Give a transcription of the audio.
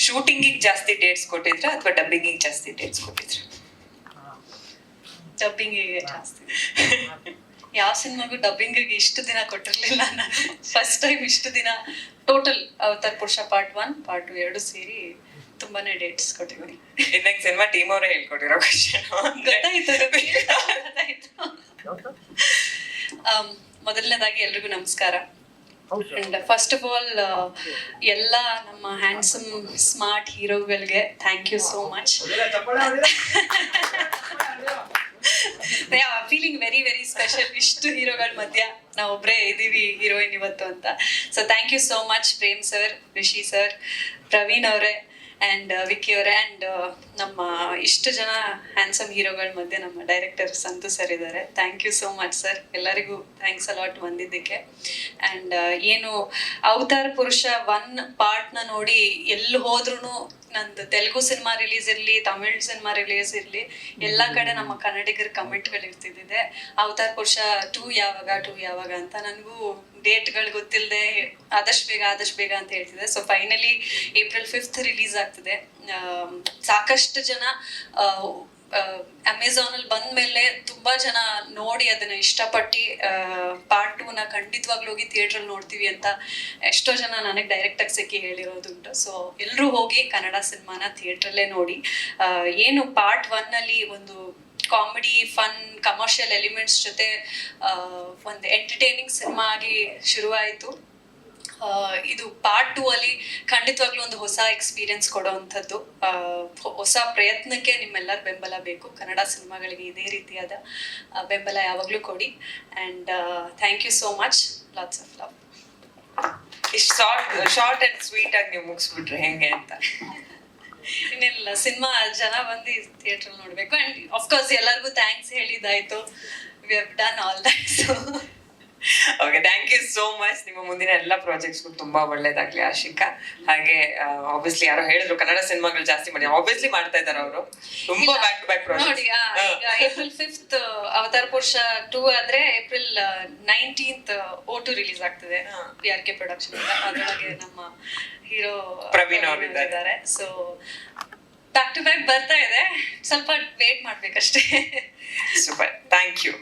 ಶೂಟಿಂಗಿಗೆ ಜಾಸ್ತಿ ಡೇಟ್ಸ್ ಕೊಟ್ಟಿದ್ರ ಅಥವಾ ಡಬ್ಬಿಂಗಿಗೆ ಜಾಸ್ತಿ ಡೇಟ್ಸ್ ಕೊಟ್ಟಿದ್ರ? ಡಬ್ಬಿಂಗಿಗೆ ಜಾಸ್ತಿ. ಯಾವ ಸಿನಿಮಾಗೂ ಡಬ್ಬಿಂಗಿಗೆ ಇಷ್ಟು ದಿನ ಕೊಟ್ಟಿರ್ಲಿಲ್ಲ ನಾನು. ಫಸ್ಟ್ ಟೈಮ್ ಇಷ್ಟು ದಿನ ಟೋಟಲ್ ಅವತಾರ್ ಪುರುಷ ಪಾರ್ಟ್ 1 ಪಾರ್ಟ್ 2 ಎರಡು ಸೇರಿ ತುಂಬಾನೇ ಡೇಟ್ಸ್ ಕೊಟ್ಟಿದ್ದೀನಿ. ಇನ್ನೊಂದು ಸಿನಿಮಾ ಟೀಮ್ ಅವರೇ ಹೇಳ್ಕೊಟ್ಟಿರೋ ಕ್ವಶನ್ ಗೊತ್ತಾಯ್ತು. ಮೊದಲನೇದಾಗಿ ಎಲ್ರಿಗೂ ನಮಸ್ಕಾರ. ಅಂಡ್ ಫಸ್ಟ್ ಆಫ್ ಆಲ್ ಎಲ್ಲ ನಮ್ಮ ಹ್ಯಾಂಡ್ಸಮ್ ಸ್ಮಾರ್ಟ್ ಹೀರೋಗಳಿಗೆ thank you so much. Feeling very very special. ಇಷ್ಟು ಹೀರೋಗಳ ಮಧ್ಯ ನಾವೊಬ್ಬರೇ ಇದೀವಿ ಹೀರೋಯಿನ್ ಇವತ್ತು ಅಂತ. So thank you so much Prem sir, Rishi sir, Praveen ಅವರೇ ಆ್ಯಂಡ್ ವಿಕ್ಕಿ ಅವರೇ ಆ್ಯಂಡ್ ನಮ್ಮ ಇಷ್ಟು ಜನ ಹ್ಯಾಂಡ್ಸಮ್ ಹೀರೋಗಳ ಮಧ್ಯೆ ನಮ್ಮ ಡೈರೆಕ್ಟರ್ ಸಂತು ಸರ್ ಇದ್ದಾರೆ. Thank you so much sir, ಎಲ್ಲರಿಗೂ ಥ್ಯಾಂಕ್ಸ್ ಅಲಾಟ್ ಬಂದಿದ್ದಕ್ಕೆ. ಆ್ಯಂಡ್ ಏನು ಅವತಾರ್ ಪುರುಷ 1 ಪಾರ್ಟ್ನ ನೋಡಿ ಎಲ್ಲಿ ಹೋದ್ರೂ ನಂದು ತೆಲುಗು ಸಿನಿಮಾ ರಿಲೀಸ್ ಇರಲಿ, ತಮಿಳ್ ಸಿನಿಮಾ ರಿಲೀಸ್ ಇರಲಿ, ಎಲ್ಲ ಕಡೆ ನಮ್ಮ ಕನ್ನಡಿಗರ ಕಮೆಂಟ್ಗಳು ಇರ್ತಿದ್ದಿದೆ ಅವತಾರ್ ಪುರುಷ 2 ಯಾವಾಗ ಅಂತ. ನನಗೂ ಡೇಟ್ಗಳು ಗೊತ್ತಿಲ್ಲದೆ ಆದಷ್ಟು ಬೇಗ ಅಂತ ಹೇಳ್ತಿದ್ದೆ. So finally April 5th release ಆಗ್ತಿದೆ. ಸಾಕಷ್ಟು ಜನ ಅಮೆಝಾನ್ ಅಲ್ಲಿ ಬಂದ್ಮೇಲೆ ತುಂಬಾ ಜನ ನೋಡಿ ಅದನ್ನ ಇಷ್ಟಪಟ್ಟು ಪಾರ್ಟ್ 2ನ ಖಂಡಿತವಾಗ್ಲೂ ಹೋಗಿ ಥಿಯೇಟ್ರಲ್ಲಿ ನೋಡ್ತೀವಿ ಅಂತ ಎಷ್ಟೋ ಜನ ನನಗೆ ಡೈರೆಕ್ಟ್ ಆಗಿ ಸಿಕ್ಕಿ ಹೇಳಿರೋದುಂಟು. ಸೊ ಎಲ್ಲರೂ ಹೋಗಿ ಕನ್ನಡ ಸಿನಿಮಾನ ಥಿಯೇಟ್ರಲ್ಲೇ ನೋಡಿ. ಏನು ಪಾರ್ಟ್ 1 ಅಲ್ಲಿ ಒಂದು ಕಾಮಿಡಿ, ಫನ್, ಕಮರ್ಷಿಯಲ್ ಎಲಿಮೆಂಟ್ಸ್ ಜೊತೆ ಒಂದು ಎಂಟರ್ಟೈನಿಂಗ್ ಸಿನಿಮಾ ಆಗಿ ಶುರುವಾಯಿತು. ಇದು ಪಾರ್ಟ್ 2 ಅಲ್ಲಿ ಖಂಡಿತವಾಗ್ಲೂ ಒಂದು ಹೊಸ ಎಕ್ಸ್ಪೀರಿಯನ್ಸ್ ಕೊಡೋವಂಥದ್ದು, ಹೊಸ ಪ್ರಯತ್ನಕ್ಕೆ ನಿಮ್ಮೆಲ್ಲರ ಬೆಂಬಲ ಬೇಕು. ಕನ್ನಡ ಸಿನಿಮಾಗಳಿಗೆ ಇದೇ ರೀತಿಯಾದ ಬೆಂಬಲ ಯಾವಾಗಲೂ ಕೊಡಿ. And thank you so much, lots of love. ಇಷ್ಟು ಶಾರ್ಟ್ ಅಂಡ್ ಸ್ವೀಟ್ ಆಗಿ ನೀವು ಮುಗಿಸ್ಬಿಟ್ರೆ ಹೆಂಗೆ ಅಂತ? ಇನ್ನಿಲ್ಲ, ಸಿನಿಮಾ ಜನ ಬಂದು ಥಿಯೇಟ್ರಲ್ಲಿ ನೋಡಬೇಕು. ಆ್ಯಂಡ್ ಆಫ್ಕೋರ್ಸ್ ಎಲ್ಲರಿಗೂ ಥ್ಯಾಂಕ್ಸ್ ಹೇಳಿದ್ದಾಯ್ತು. We have done all that. So okay, thank you so much. ನಿಮ್ಮ ಮುಂದಿನ ಎಲ್ಲ ಪ್ರಾಜೆಕ್ಟ್ಸ್ಗೂ ತುಂಬಾ ಒಳ್ಳೇದಾಗ್ಲಿ ಆಶಿಕಾ. ಹಾಗೆ ಆಬ್ವಿಯಸ್ಲಿ ಯಾರೋ ಹೇಳಿದ್ರು ಕನ್ನಡ ಸಿನಿಮಾಗಳು ಜಾಸ್ತಿ ಮಾಡಿ, ಆಬ್ವಿಯಸ್ಲಿ ಮಾಡ್ತಾ ಇದ್ದಾರೆ ಅವರು. ತುಂಬಾ ಬ್ಯಾಕ್ ಟು ಬ್ಯಾಕ್ ಪ್ರಾಜೆಕ್ಟ್ ನೋಡಿ. ಈಗ ಏಪ್ರಿಲ್ 5th ಅವತಾರ್ ಪುರುಷ 2 ಆದ್ರೆ ಏಪ್ರಿಲ್ 19th O2 ರಿಲೀಸ್ ಆಗ್ತದೆ PRK ಪ್ರೊಡಕ್ಷನ್. ಅದರೊಳಗೆ ನಮ್ಮ ಹೀರೋ ಪ್ರವೀಣ್ ಅವರು ಇದ್ದಾರೆ. ಸೊ ಬ್ಯಾಕ್ ಟು ಬ್ಯಾಕ್ ಬರ್ತಾ ಇದೆ, ಸ್ವಲ್ಪ ವೇಟ್ ಮಾಡ್ಬೇಕಷ್ಟೇ. Super, thank you.